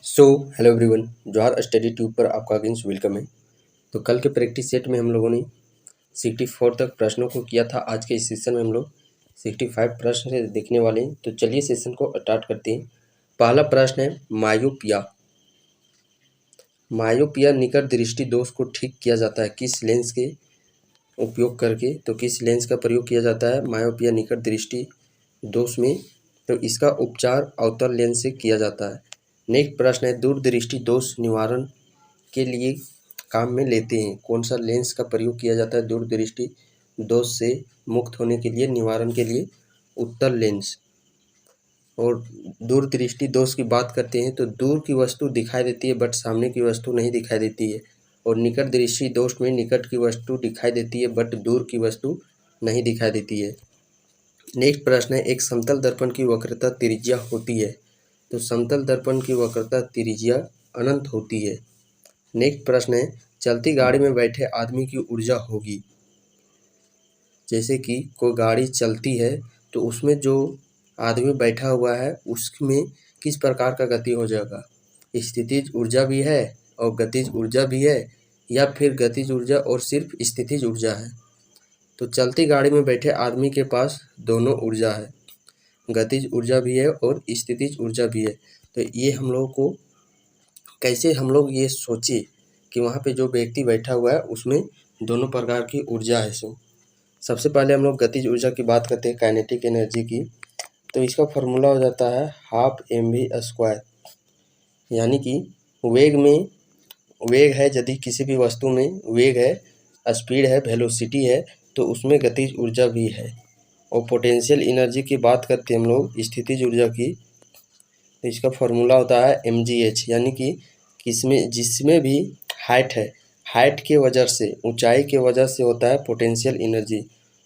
So hello everyone, जौहर study tube पर आपका again welcome है। तो कल के प्रैक्टिस सेट में हम लोगों ने 64 तक प्रश्नों को किया था। आज के इस सेशन में हम लोग 65 प्रश्न देखने वाले हैं। तो चलिए सेशन को स्टार्ट करते हैं। पहला प्रश्न है मायोपिया। मायोपिया निकट दृष्टि दोष को ठीक किया जाता है किस लेंस के उपयोग करके? तो किस लेंस का प्रयोग किया जाता है मायोपिया निकट दृष्टि दोष में? तो इसका उपचार अवतल लेंस से किया जाता है। नेक्स्ट प्रश्न है दूरदृष्टि दोष निवारण के लिए काम में लेते हैं कौन सा लेंस का प्रयोग किया जाता है दूरदृष्टि दोष से मुक्त होने के लिए, निवारण के लिए? उत्तल लेंस। और दूरदृष्टि दोष की बात करते हैं तो दूर की वस्तु दिखाई देती है बट सामने की वस्तु नहीं दिखाई देती है। और निकट दृष्टि दोष में निकट की वस्तु दिखाई देती है बट दूर की वस्तु नहीं दिखाई देती है। नेक्स्ट प्रश्न है एक समतल दर्पण की वक्रता त्रिज्या होती है। तो समतल दर्पण की वक्रता त्रिज्या अनंत होती है। नेक्स्ट प्रश्न है चलती गाड़ी में बैठे आदमी की ऊर्जा होगी। जैसे कि कोई गाड़ी चलती है तो उसमें जो आदमी बैठा हुआ है उसमें किस प्रकार का गति हो जाएगा? स्थितिज ऊर्जा भी है और गतिज ऊर्जा भी है, या फिर गतिज ऊर्जा और सिर्फ स्थितिज ऊर्जा है? तो चलती गाड़ी में बैठे आदमी के पास दोनों ऊर्जा है, गतिज ऊर्जा भी है और स्थितिज ऊर्जा भी है। तो ये हम लोग को कैसे हम लोग ये सोचे कि वहाँ पे जो व्यक्ति बैठा हुआ है उसमें दोनों प्रकार की ऊर्जा है। सबसे पहले हम लोग गतिज ऊर्जा की बात करते हैं, काइनेटिक एनर्जी की। तो इसका फॉर्मूला हो जाता है हाफ mv²। यानी कि वेग है, यदि किसी भी वस्तु में वेग है, स्पीड है, वेलोसिटी है, तो उसमें गतिज ऊर्जा भी है। और पोटेंशियल एनर्जी की बात करते हैं हम लोग स्थितिज ऊर्जा की, तो इसका फॉर्मूला होता है mgh। यानी कि जिसमें भी हाइट है, हाइट के वजह से, ऊंचाई के वजह से होता है पोटेंशियल एनर्जी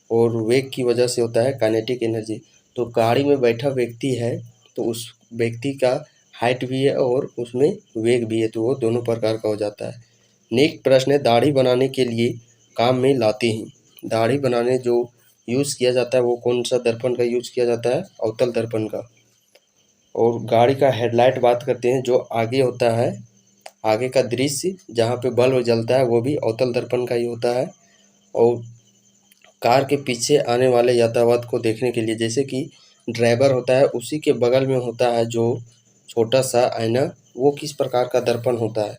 और वेग की वजह से होता है काइनेटिक एनर्जी। तो गाड़ी में बैठा व्यक्ति है तो उस व्यक्ति का हाइट भी है और उसमें वेग भी है, तो वो दोनों प्रकार का हो जाता है। नेक्स्ट प्रश्न है दाढ़ी बनाने के लिए काम में लाते हैं। दाढ़ी बनाने जो यूज़ किया जाता है वो कौन सा दर्पण का यूज़ किया जाता है? अवतल दर्पण का। और गाड़ी का हेडलाइट बात करते हैं, जो आगे होता है, आगे का दृश्य जहाँ पे बल्ब जलता है वो भी अवतल दर्पण का ही होता है। और कार के पीछे आने वाले यातायात को देखने के लिए, जैसे कि ड्राइवर होता है उसी के बगल में होता है जो छोटा सा आईना, वो किस प्रकार का दर्पण होता है?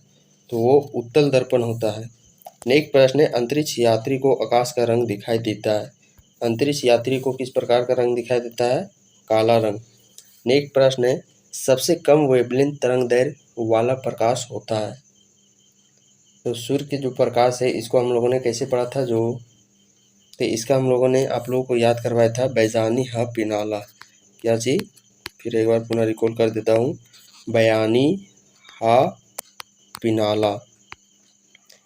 तो वो उत्तल दर्पण होता है। नेक्स्ट प्रश्न है अंतरिक्ष यात्री को आकाश का रंग दिखाई देता है। अंतरिक्ष यात्री को किस प्रकार का रंग दिखाई देता है? काला रंग। नेक्स्ट प्रश्न है सबसे कम वेवलेंथ तरंगदैर्घ्य वाला प्रकाश होता है। तो सूर्य के जो प्रकाश है इसको हम लोगों ने कैसे पढ़ा था? तो इसका हम लोगों ने आप लोगों को याद करवाया था बैजानी हा पिनाला। क्या चीज़? फिर एक बार पुनः रिकॉल कर देता हूँ, बयानी हा पिनाला।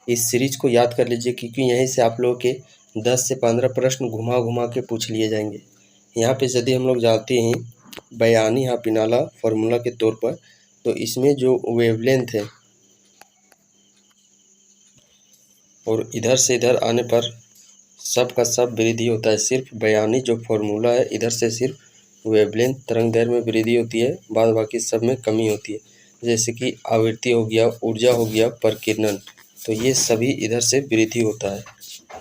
इस सीरीज को याद कर लीजिए क्योंकि यहीं से आप लोगों के 10 से 15 प्रश्न घुमा घुमा के पूछ लिए जाएंगे। यहाँ पे यदि हम लोग जानते हैं बयानी हा पिनाला फॉर्मूला के तौर पर, तो इसमें जो वेवलेंथ है और इधर से इधर आने पर सब का सब वृद्धि होता है। सिर्फ बयानी जो फॉर्मूला है इधर से सिर्फ वेवलेंथ तरंगदैर्घ्य में वृद्धि होती है, बाद बाकी सब में कमी होती है। जैसे कि आवृत्ति हो गया, ऊर्जा हो गया, प्रकीर्णन, तो ये सभी इधर से वृद्धि होता है।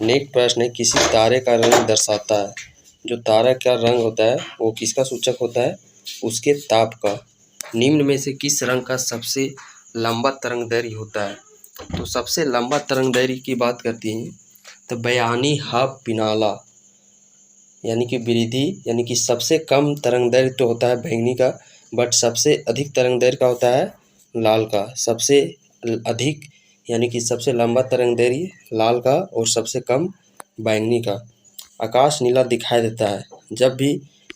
नेक्स्ट प्रश्न है किसी तारे का रंग दर्शाता है। जो तारा का रंग होता है वो किसका सूचक होता है? उसके ताप का। निम्न में से किस रंग का सबसे लंबा तरंगदैर्घ्य होता है? तो सबसे लंबा तरंगदैर्घ्य की बात करती हैं तो बयानी हा पिनाला, यानी कि वृद्धि, यानी कि सबसे कम तरंगदैर्घ्य तो होता है बैंगनी का, बट सबसे अधिक तरंगदैर्घ्य का होता है लाल का। सबसे अधिक यानी कि सबसे लंबा तरंगदैर्घ्य लाल का और सबसे कम बैंगनी का। आकाश नीला दिखाई देता है। जब भी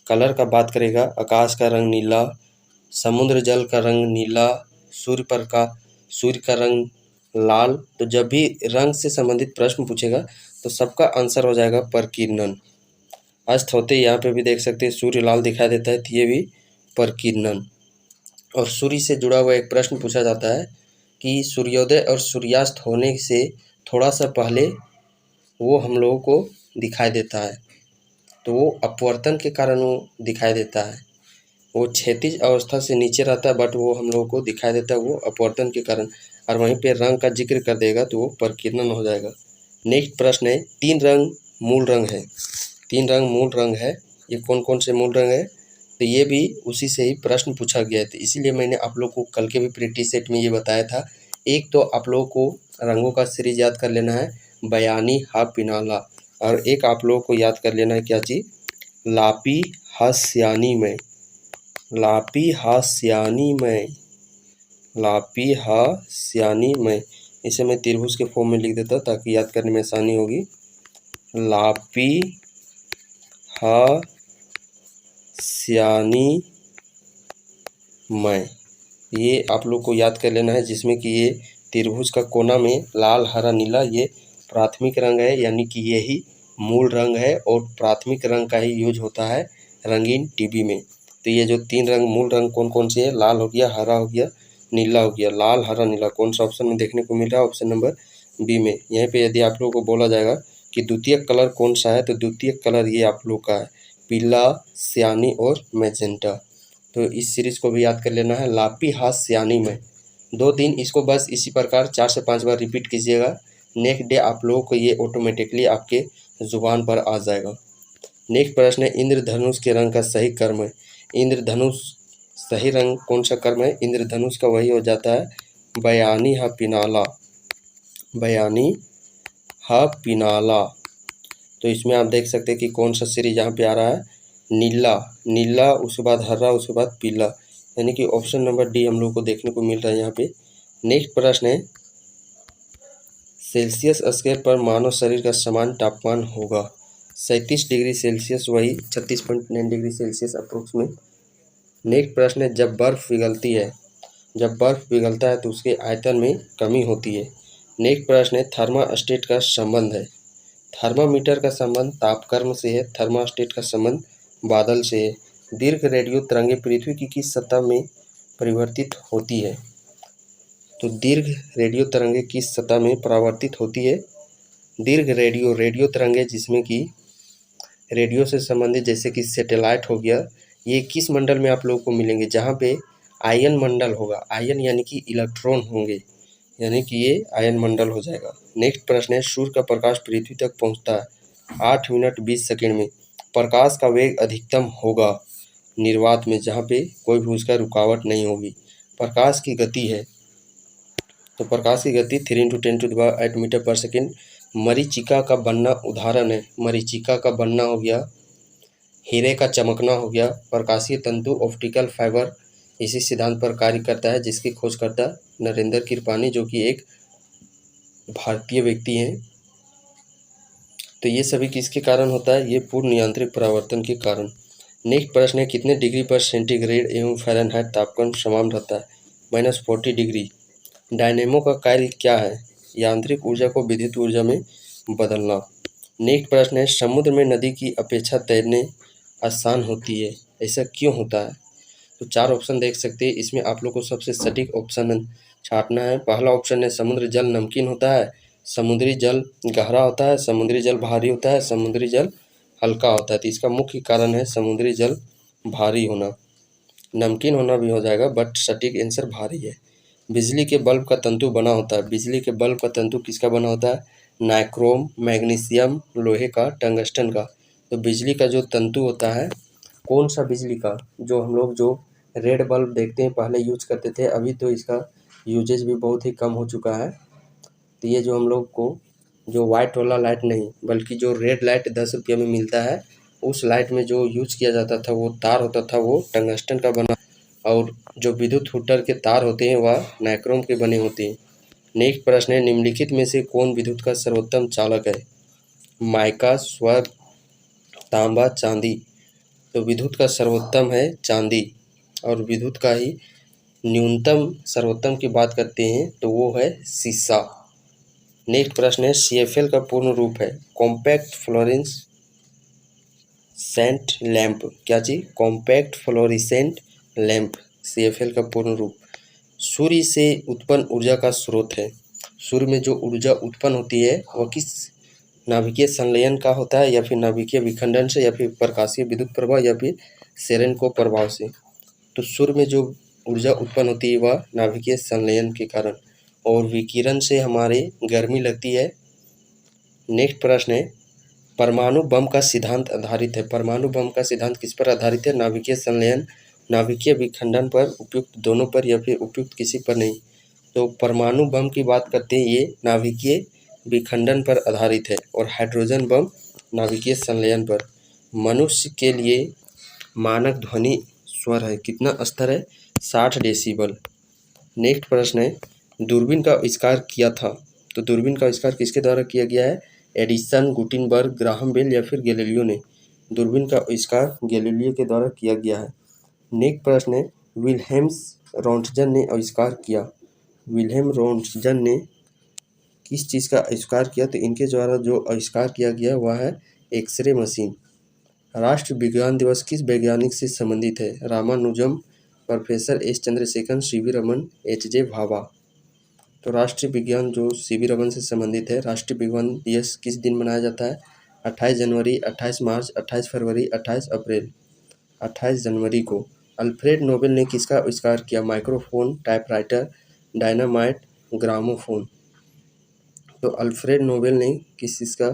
कलर का बात करेगा, आकाश का रंग नीला, समुद्र जल का रंग नीला, सूर्य का रंग लाल। तो जब भी रंग से संबंधित प्रश्न पूछेगा तो सबका आंसर हो जाएगा प्रकीर्णन। अस्त होते यहाँ पे भी देख सकते हैं सूर्य लाल दिखाई देता है, तो ये भी प्रकीर्णन। और सूर्य से जुड़ा हुआ एक प्रश्न पूछा जाता है कि सूर्योदय और सूर्यास्त होने से थोड़ा सा पहले वो हम लोगों को दिखाई देता है, तो वो अपवर्तन के कारण वो दिखाई देता है। वो क्षैतिज अवस्था से नीचे रहता है, बट वो हम लोगों को दिखाई देता है वो अपवर्तन के कारण, और वहीं पे रंग का जिक्र कर देगा तो वो प्रकीर्णन हो जाएगा। नेक्स्ट प्रश्न है, 3 रंग मूल रंग है। 3 रंग मूल रंग है, ये कौन कौन से मूल रंग है? तो ये भी उसी से ही प्रश्न पूछा गया है, तो इसीलिए मैंने आप लोग को कल के भी प्रैक्टिस सेट में ये बताया था। एक तो आप लोगों को रंगों का सीरीज याद कर लेना है, बयानी हा पिनाला, और एक आप लोगों को याद कर लेना है क्या चीज़, लापी हास्यानी में, लापी हास्यानी में, लापी हास्यानी में। इसे मैं त्रिभुज के फॉर्म में लिख देता ताकि याद करने में आसानी होगी। लापी हास्यानी में, ये आप लोग को याद कर लेना है, जिसमें कि ये त्रिभुज का कोना में लाल हरा नीला ये प्राथमिक रंग है, यानी कि यही मूल रंग है, और प्राथमिक रंग का ही यूज होता है रंगीन टीवी में। तो ये जो 3 रंग मूल रंग कौन कौन से हैं, लाल हो गया, हरा हो गया, नीला हो गया। लाल हरा नीला कौन सा ऑप्शन में देखने को मिल रहा है? ऑप्शन नंबर बी में। यहीं पे यदि आप लोगों को बोला जाएगा कि द्वितीयक कलर कौन सा है, तो द्वितीयक कलर ये आप लोग का है पीला, सियानी और मैजेंटा। तो इस सीरीज को भी याद कर लेना है, लापी हास्यानी में। 2 दिन इसको बस इसी प्रकार 4 से 5 बार रिपीट कीजिएगा। नेक्स्ट डे आप लोगों को ये ऑटोमेटिकली आपके जुबान पर आ जाएगा। नेक्स्ट प्रश्न है, इंद्रधनुष के रंग का सही कर्म है। इंद्रधनुष सही रंग कौन सा कर्म है? इंद्रधनुष का वही हो जाता है बयानी हा पिनाला, बयानी हा पिनाला। तो इसमें आप देख सकते हैं कि कौन सा सीरीज यहाँ पे आ रहा है, नीला, नीला, उसके बाद हरा, उसके बाद पीला, यानी कि ऑप्शन नंबर डी हम लोग को देखने को मिल रहा है यहाँ पे। नेक्स्ट प्रश्न है, सेल्सियस स्केल पर मानव शरीर का समान तापमान होगा 37 डिग्री सेल्सियस, वही 36.9 डिग्री सेल्सियस अप्रोक्स में। नेक्स्ट प्रश्न है, जब बर्फ़ पिघलती है, जब बर्फ़ पिघलता है तो उसके आयतन में कमी होती है। नेक्स्ट प्रश्न है, थर्मास्टेट का संबंध है, थर्मामीटर का संबंध तापक्रम से है, थर्मास्टेट का संबंध बादल से है। दीर्घ रेडियो तरंगें पृथ्वी की किस सतह में परिवर्तित होती है? तो दीर्घ रेडियो तरंगें किस सतह में परावर्तित होती है? दीर्घ रेडियो तरंगें जिसमें कि रेडियो से संबंधित जैसे कि सैटेलाइट हो गया, ये किस मंडल में आप लोगों को मिलेंगे? जहाँ पे आयन मंडल होगा, आयन यानी कि इलेक्ट्रॉन होंगे, यानी कि ये आयन मंडल हो जाएगा। नेक्स्ट प्रश्न है, सूर्य का प्रकाश पृथ्वी तक पहुँचता है 8 मिनट 20 सेकेंड में, प्रकाश का वेग अधिकतम होगा निर्वात में, जहाँ पे कोई भी उसका रुकावट नहीं होगी। प्रकाश की गति है, तो प्रकाश की गति 3 × 10⁸ मीटर पर सेकेंड। मरीचिका का बनना उदाहरण है, मरीचिका का बनना हो गया, हीरे का चमकना हो गया। प्रकाशीय तंतु ऑप्टिकल फाइबर इसी सिद्धांत पर कार्य करता है, जिसकी खोजकर्ता नरेंद्र कृपानी, जो कि एक भारतीय व्यक्ति हैं। तो ये सभी किसके कारण होता है? ये पूर्ण नियंत्रित परावर्तन के कारण। नेक्स्ट प्रश्न है, कितने डिग्री पर सेंटीग्रेड एवं फ़ारेनहाइट तापमान समान रहता है? -40 डिग्री। डायनेमो का कार्य क्या है? यांत्रिक ऊर्जा को विद्युत ऊर्जा में बदलना। नेक्स्ट प्रश्न है, समुद्र में नदी की अपेक्षा तैरने आसान होती है, ऐसा क्यों होता है? तो 4 ऑप्शन देख सकते हैं, इसमें आप लोग को सबसे सटीक ऑप्शन छांटना है। पहला ऑप्शन है, समुद्र जल नमकीन होता है, समुद्री जल गहरा होता है, समुद्री जल भारी होता है, समुद्री जल हल्का होता है। तो इसका मुख्य कारण है समुद्री जल भारी होना, नमकीन होना भी हो जाएगा, बट सटीक आंसर भारी है। बिजली के बल्ब का तंतु बना होता है, बिजली के बल्ब का तंतु किसका बना होता है? नाइक्रोम, मैग्नीशियम, लोहे का, टंगस्टन का। तो बिजली का जो तंतु होता है, कौन सा बिजली का? जो हम लोग जो रेड बल्ब देखते हैं पहले यूज करते थे, अभी तो इसका यूजेज भी बहुत ही कम हो चुका है। तो ये जो हम लोग को जो वाइट वाला लाइट नहीं, बल्कि जो रेड लाइट 10 रुपये में मिलता है, उस लाइट में जो यूज किया जाता था वो तार होता था, वो टंगस्टन का बना, और जो विद्युत हूटर के तार होते हैं वह नाइक्रोम के बने होते हैं। नेक्स्ट प्रश्न है, निम्नलिखित में से कौन विद्युत का सर्वोत्तम चालक है? माइका, स्वर्ण, तांबा, चांदी। तो विद्युत का सर्वोत्तम है चांदी, और विद्युत का ही न्यूनतम सर्वोत्तम की बात करते हैं तो वो है शीशा। नेक्स्ट प्रश्न है, CFL का पूर्ण रूप है? Compact fluorescent lamp. क्या चीज़? कॉम्पैक्ट फ्लोरेसेंट लैंप, CFL का पूर्ण रूप। सूर्य से उत्पन्न ऊर्जा का स्रोत है, सूर्य में जो ऊर्जा उत्पन्न होती है वह किस नाभिकीय संलयन का होता है, या फिर नाभिकीय विखंडन से, या फिर प्रकाशीय विद्युत प्रभाव, या फिर सेरेनकोव प्रभाव से? तो सूर्य में जो ऊर्जा उत्पन्न होती है वह नाभिकीय संलयन के कारण, और विकिरण से हमारे गर्मी लगती है। नेक्स्ट प्रश्न है, परमाणु बम का सिद्धांत आधारित है। परमाणु बम का सिद्धांत किस पर आधारित है? नाभिकीय संलयन, नाभिकीय विखंडन पर, उपयुक्त दोनों पर, या फिर उपयुक्त किसी पर नहीं। तो परमाणु बम की बात करते हैं, ये नाभिकीय विखंडन पर आधारित है, और हाइड्रोजन बम नाभिकीय संलयन पर। मनुष्य के लिए मानक ध्वनि स्वर है, कितना स्तर है? 60 डेसिबल। नेक्स्ट प्रश्न है, दूरबीन का आविष्कार किया था, तो दूरबीन का आविष्कार किसके द्वारा किया गया है? एडिसन, गुटेनबर्ग, ग्राहम बेल या फिर गैलीलियो ने। दूरबीन का आविष्कार गैलीलियो के द्वारा किया गया है। नेक्स्ट प्रश्न है, विल्हेम्स रोंटगन ने आविष्कार किया। विल्हेम रोंटगन ने किस चीज़ का आविष्कार किया? तो इनके द्वारा जो आविष्कार किया गया वह है एक्सरे मशीन। राष्ट्रीय विज्ञान दिवस किस वैज्ञानिक से संबंधित है? Ramanujam, professor S Chandrasekhar, C V Raman, H J. Bhabha. तो राष्ट्रीय विज्ञान जो सीवी रमन से संबंधित है। राष्ट्रीय विज्ञान दिवस किस दिन मनाया जाता है? 28 जनवरी, 28 मार्च, 28 फरवरी, 28 अप्रैल। 28 जनवरी को। अल्फ्रेड नोबेल ने किसका आविष्कार किया? Microphone, typewriter, dynamite, gramophone. तो अल्फ्रेड नोबेल ने किस चीज़ का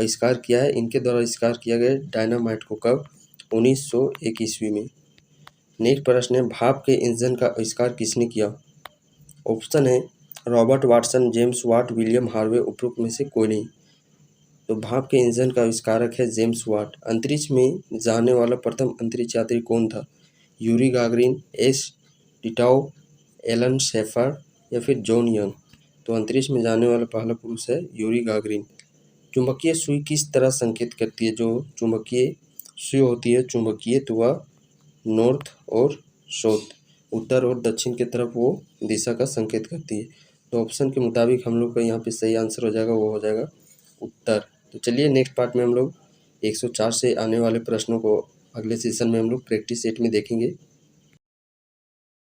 आविष्कार किया है? इनके द्वारा आविष्कार किया गया डायनामाइट को। कब? 1901 ईस्वी में। नेक्स्ट प्रश्न है, भाप के इंजन का आविष्कार किसने किया? ऑप्शन है Robert Watson, James Watt, William Harvey, उपरोक्त में से कोई नहीं। तो भाप के इंजन का आविष्कारक है जेम्स वाट। अंतरिक्ष में जाने वाला प्रथम अंतरिक्ष यात्री कौन था? Yuri Gagarin, S Titov, Alan Shepard या फिर जॉन यंग। तो अंतरिक्ष में जाने वाला पहला पुरुष है यूरी गागरिन। चुंबकीय सुई किस तरह संकेत करती है? जो चुंबकीय सुई होती है चुंबकीय, तो वह नॉर्थ और साउथ, उत्तर और दक्षिण की तरफ वो दिशा का संकेत करती है। तो ऑप्शन के मुताबिक हम लोग का यहाँ पे सही आंसर हो जाएगा, वो हो जाएगा उत्तर। तो चलिए नेक्स्ट पार्ट में हम लोग 104 से आने वाले प्रश्नों को अगले सेशन में हम लोग प्रैक्टिस सेट में देखेंगे।